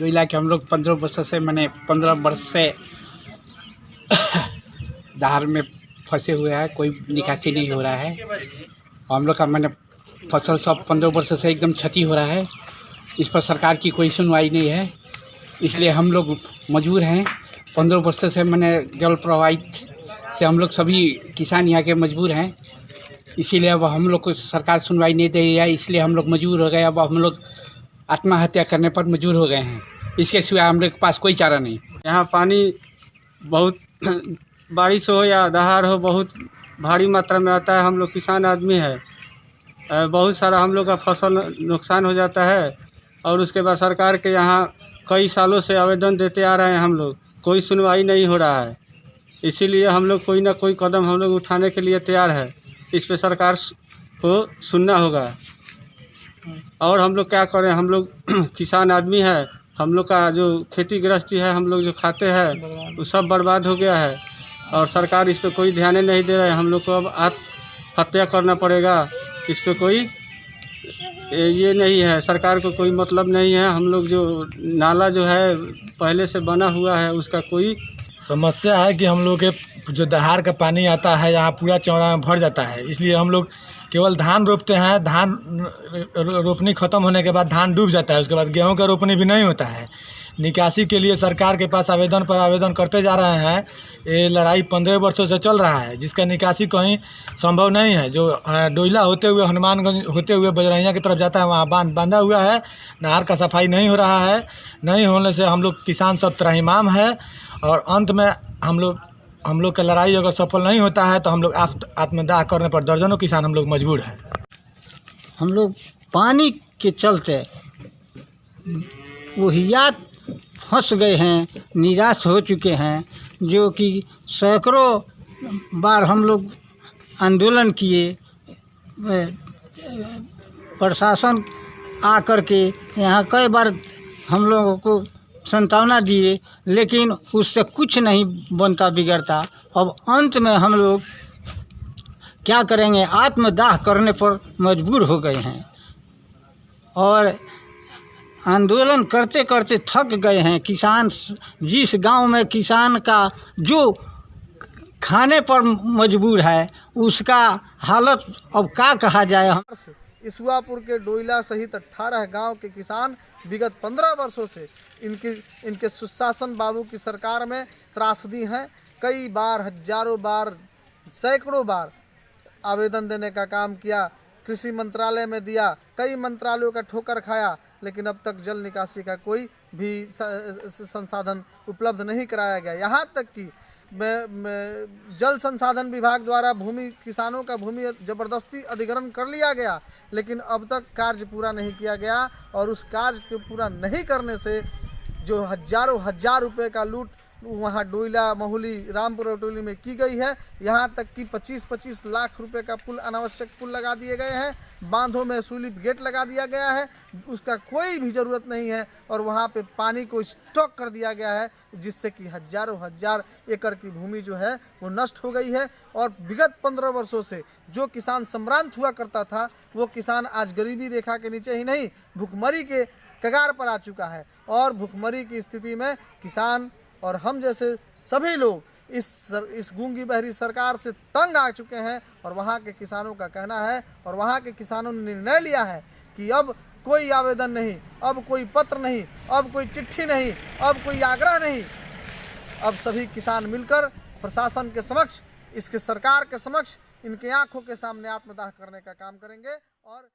डोइला के हम लोग 15 वर्षों से मैंने 15 वर्ष से दहाड़ में फंसे हुए हैं, कोई निकासी नहीं हो रहा है। हम लोग का मैंने फसल सब 15 वर्षों से एकदम क्षति हो रहा है। इस पर सरकार की कोई सुनवाई नहीं है, इसलिए हम लोग मजबूर हैं। 15 वर्षों से मैंने जल प्रवाहित से हम लोग सभी किसान यहाँ के मजबूर हैं, इसीलिए अब हम लोग को सरकार सुनवाई नहीं दे रही है, इसलिए हम लोग मजबूर हो गए। अब हम लोग आत्महत्या करने पर मजबूर हो गए हैं, इसके सिवा हम लोग के पास कोई चारा नहीं। यहाँ पानी बहुत बारिश हो या दहाड़ हो बहुत भारी मात्रा में आता है। हम लोग किसान आदमी है, बहुत सारा हम लोग का फसल नुकसान हो जाता है और उसके बाद सरकार के यहाँ कई सालों से आवेदन देते आ रहे हैं हम लोग, कोई सुनवाई नहीं हो रहा है। इसीलिए हम लोग कोई ना कोई कदम हम लोग उठाने के लिए तैयार है। इस पे सरकार को सुनना होगा। और हम लोग क्या करें, हम लोग किसान आदमी है, हम लोग का जो खेती गृहस्थी है, हम लोग जो खाते हैं वो सब बर्बाद हो गया है और सरकार इस पे कोई ध्यान नहीं दे रहा है। हम लोग को अब आत्महत्या करना पड़ेगा, इस पे कोई ये नहीं है, सरकार को कोई मतलब नहीं है। हम लोग जो नाला जो है पहले से बना हुआ है उसका कोई समस्या है कि हम लोग के जो दहाड़ का पानी आता है यहाँ पूरा चौड़ा में भर जाता है, इसलिए हम लोग केवल धान रोपते हैं। धान रोपनी ख़त्म होने के बाद धान डूब जाता है, उसके बाद गेहूं का रोपनी भी नहीं होता है। निकासी के लिए सरकार के पास आवेदन पर आवेदन करते जा रहे हैं। ये लड़ाई 15 वर्षों से चल रहा है, जिसका निकासी कहीं संभव नहीं है। जो डोइला होते हुए हनुमानगंज होते हुए बजरैया की तरफ जाता है, वहाँ बांधा हुआ है, नहर का सफाई नहीं हो रहा है। नहीं होने से हम लोग किसान सब त्राहिमाम है और अंत में हम लोग का लड़ाई अगर सफल नहीं होता है तो हम लोग आत्मदाह करने पर दर्जनों किसान हम लोग मजबूर हैं। हम लोग पानी के चलते वहियात फंस गए हैं, निराश हो चुके हैं, जो कि सैकड़ों बार हम लोग आंदोलन किए, प्रशासन आकर के यहाँ कई बार हम लोगों को सांत्वना दिए, लेकिन उससे कुछ नहीं बनता बिगड़ता। अब अंत में हम लोग क्या करेंगे, आत्मदाह करने पर मजबूर हो गए हैं और आंदोलन करते करते थक गए हैं। किसान जिस गांव में किसान का जो खाने पर मजबूर है उसका हालत अब क्या कहा जाए। इसुआपुर के डोइला सहित 18 गांव के किसान विगत 15 वर्षों से इनके सुशासन बाबू की सरकार में त्रासदी हैं। कई बार, हजारों बार, सैकड़ों बार आवेदन देने का काम किया, कृषि मंत्रालय में दिया, कई मंत्रालयों का ठोकर खाया, लेकिन अब तक जल निकासी का कोई भी संसाधन उपलब्ध नहीं कराया गया। यहाँ तक कि जल संसाधन विभाग द्वारा किसानों का भूमि जबरदस्ती अधिग्रहण कर लिया गया, लेकिन अब तक कार्य पूरा नहीं किया गया और उस कार्य के पूरा नहीं करने से जो हजारों हजार रुपए का लूट वहाँ डोइला, महुली, रामपुर टोली में की गई है। यहाँ तक कि 25-25 लाख रुपए का पुल, अनावश्यक पुल लगा दिए गए हैं, बांधों में सुलिप गेट लगा दिया गया है, उसका कोई भी ज़रूरत नहीं है और वहाँ पे पानी को स्टॉक कर दिया गया है, जिससे कि हजारों हजार एकड़ की भूमि जो है वो नष्ट हो गई है। और विगत 15 वर्षों से जो किसान सम्रांत हुआ करता था, वो किसान आज गरीबी रेखा के नीचे ही नहीं, भुखमरी के कगार पर आ चुका है और भुखमरी की स्थिति में किसान और हम जैसे सभी लोग इस गूंगी बहरी सरकार से तंग आ चुके हैं। और वहाँ के किसानों का कहना है और वहाँ के किसानों ने निर्णय लिया है कि अब कोई आवेदन नहीं, अब कोई पत्र नहीं, अब कोई चिट्ठी नहीं, अब कोई आग्रह नहीं, अब सभी किसान मिलकर प्रशासन के समक्ष, इसके सरकार के समक्ष, इनके आंखों के सामने आत्मदाह करने का काम करेंगे। और